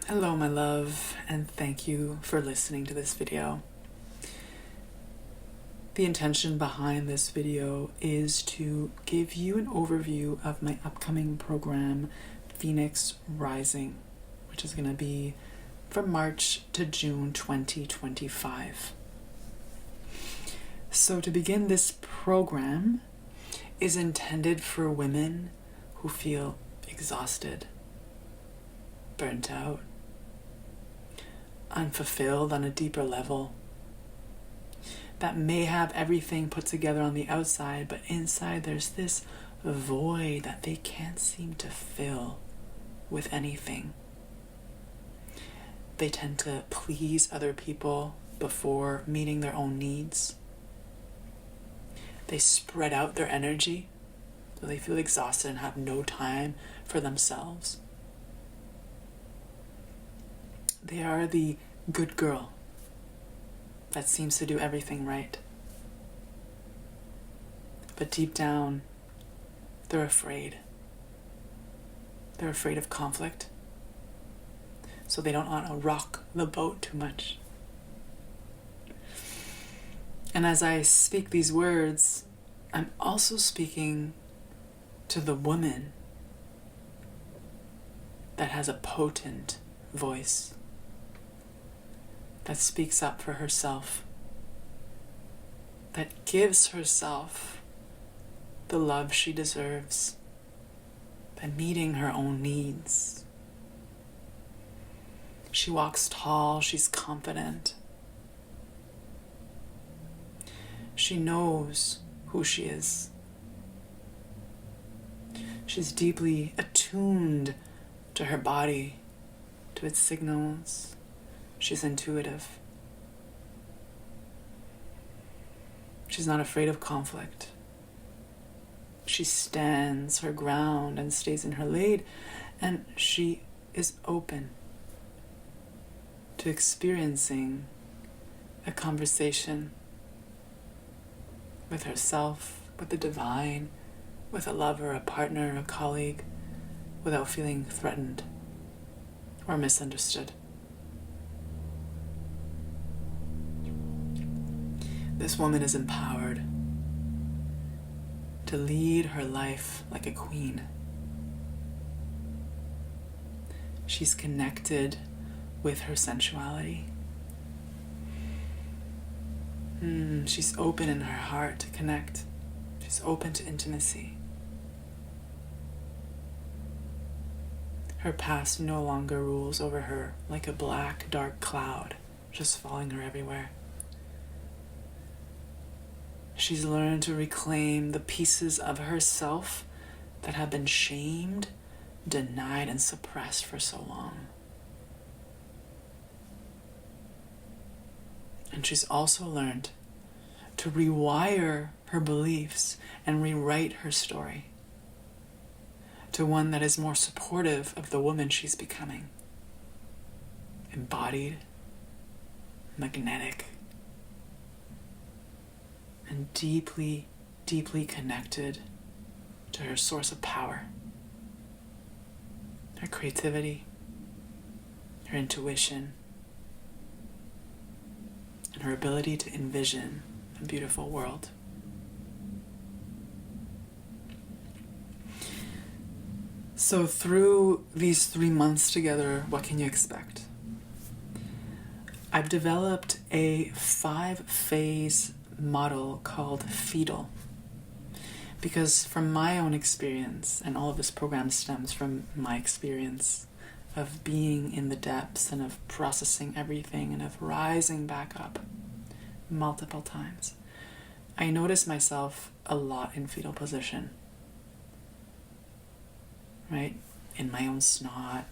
Hello, my love, and thank you for listening to this video. The intention behind this video is to give you an overview of my upcoming program, Phoenix Rising, which is going to be from March to June 2025. So to begin, this program is intended for women who feel exhausted, burnt out, unfulfilled on a deeper level, that may have everything put together on the outside, but inside there's this void that they can't seem to fill with anything. They tend to please other people before meeting their own needs. They spread out their energy, so they feel exhausted and have no time for themselves. They are the good girl that seems to do everything right. But deep down, they're afraid. They're afraid of conflict. So they don't want to rock the boat too much. And as I speak these words, I'm also speaking to the woman that has a potent voice, that speaks up for herself, that gives herself the love she deserves by meeting her own needs. She walks tall, she's confident. She knows who she is. She's deeply attuned to her body, to its signals. She's intuitive. She's not afraid of conflict. She stands her ground and stays in her lane, and she is open to experiencing a conversation with herself, with the divine, with a lover, a partner, a colleague, without feeling threatened or misunderstood. This woman is empowered to lead her life like a queen. She's connected with her sensuality. She's open in her heart to connect. She's open to intimacy. Her past no longer rules over her like a black, dark cloud, just following her everywhere. She's learned to reclaim the pieces of herself that have been shamed, denied, and suppressed for so long. And she's also learned to rewire her beliefs and rewrite her story to one that is more supportive of the woman she's becoming. Embodied, magnetic, and deeply, deeply connected to her source of power, her creativity, her intuition, and her ability to envision a beautiful world. So through these 3 months together, what can you expect? I've developed a 5-phase model called FEDAL, because from my own experience, and all of this program stems from my experience of being in the depths and of processing everything and of rising back up multiple times, I notice myself a lot in fetal position, right? In my own snot,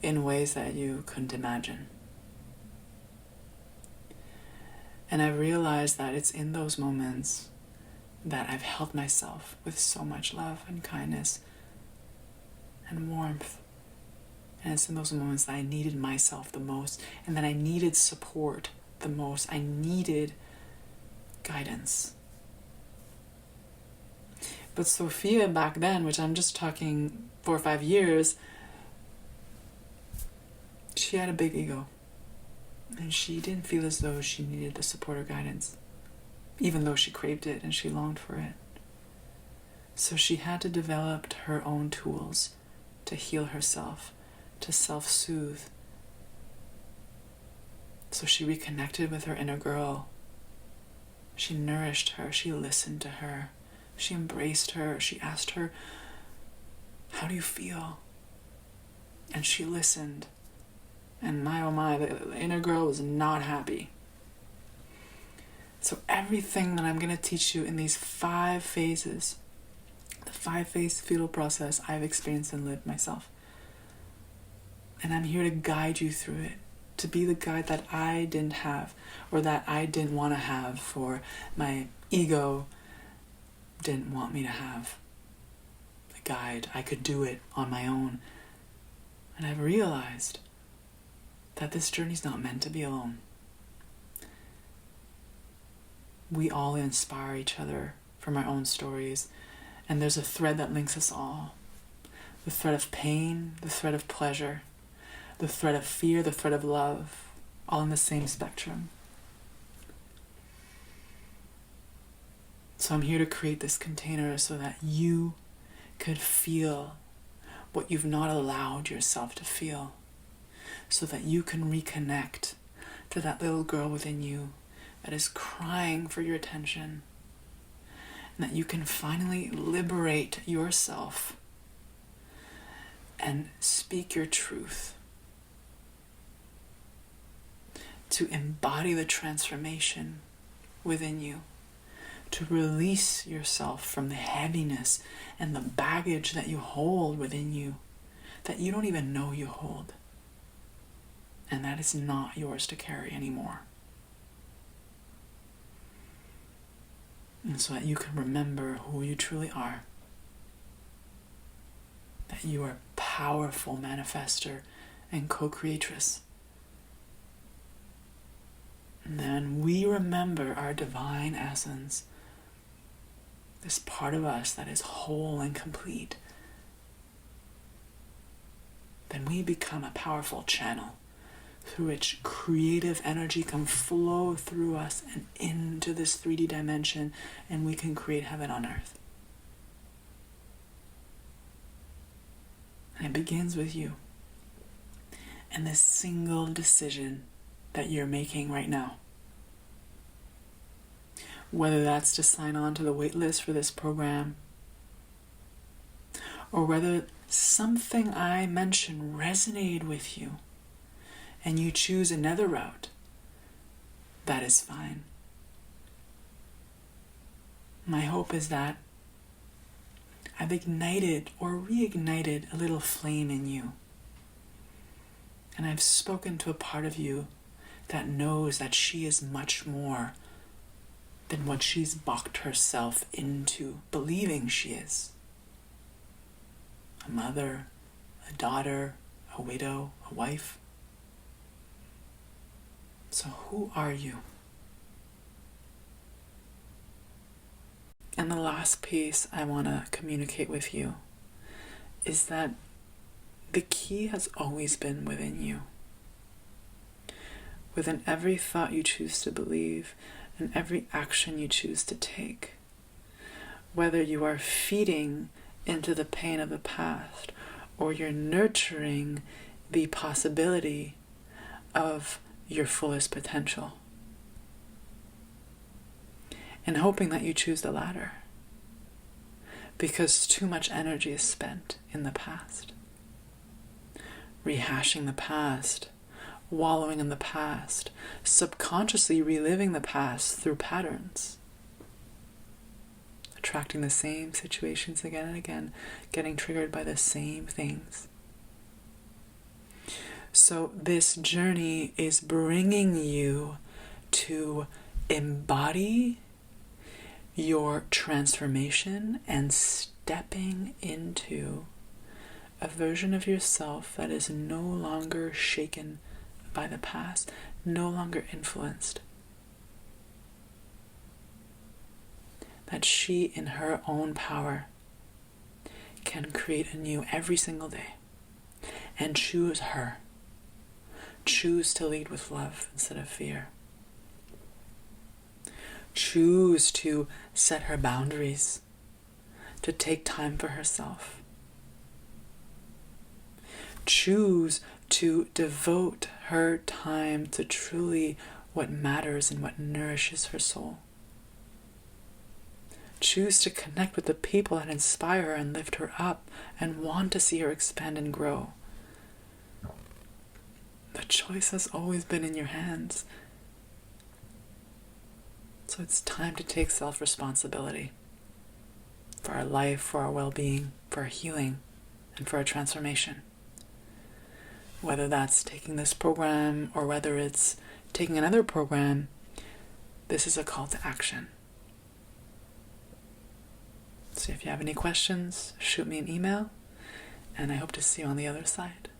in ways that you couldn't imagine. And I realized that it's in those moments that I've held myself with so much love and kindness and warmth. And it's in those moments that I needed myself the most, and that I needed support the most. I needed guidance. But Sophia back then, which I'm just talking 4 or 5 years, she had a big ego, and she didn't feel as though she needed the support or guidance, even though she craved it and she longed for it. So she had to develop her own tools to heal herself, to self-soothe. So she reconnected with her inner girl. She nourished her, she listened to her, she embraced her, she asked her, "How do you feel?" And she listened. And my oh my, the inner girl was not happy. So everything that I'm going to teach you in these 5 phases, the 5-phase fetal process, I've experienced and lived myself. And I'm here to guide you through it, to be the guide that I didn't have, or that I didn't want to have, for my ego didn't want me to have. The guide, I could do it on my own. And I've realized that this journey's not meant to be alone. We all inspire each other from our own stories, and there's a thread that links us all. The thread of pain, the thread of pleasure, the thread of fear, the thread of love, all in the same spectrum. So I'm here to create this container so that you could feel what you've not allowed yourself to feel, so that you can reconnect to that little girl within you that is crying for your attention, and that you can finally liberate yourself and speak your truth, to embody the transformation within you, to release yourself from the heaviness and the baggage that you hold within you, that you don't even know you hold, and that is not yours to carry anymore. And so that you can remember who you truly are, that you are a powerful manifester and co-creatress. And then we remember our divine essence, this part of us that is whole and complete. Then we become a powerful channel through which creative energy can flow through us and into this 3D dimension, and we can create heaven on earth. And it begins with you and this single decision that you're making right now. Whether that's to sign on to the wait list for this program, or whether something I mentioned resonated with you and you choose another route, that is fine. My hope is that I've ignited or reignited a little flame in you. And I've spoken to a part of you that knows that she is much more than what she's boxed herself into believing she is. A mother, a daughter, a widow, a wife. So who are you? And the last piece I want to communicate with you is that the key has always been within you. Within every thought you choose to believe and every action you choose to take. Whether you are feeding into the pain of the past or you're nurturing the possibility of your fullest potential, and hoping that you choose the latter, because too much energy is spent in the past, rehashing the past, wallowing in the past, subconsciously reliving the past through patterns, attracting the same situations again and again, getting triggered by the same things. So this journey is bringing you to embody your transformation and stepping into a version of yourself that is no longer shaken by the past, no longer influenced. That she, in her own power, can create anew every single day and choose her. choose to lead with love instead of fear. Choose to set her boundaries, to take time for herself. Choose to devote her time to truly what matters and what nourishes her soul. Choose to connect with the people that inspire her and lift her up and want to see her expand and grow. The choice has always been in your hands. So it's time to take self-responsibility for our life, for our well-being, for our healing, and for our transformation. Whether that's taking this program or whether it's taking another program, this is a call to action. So if you have any questions, shoot me an email, and I hope to see you on the other side.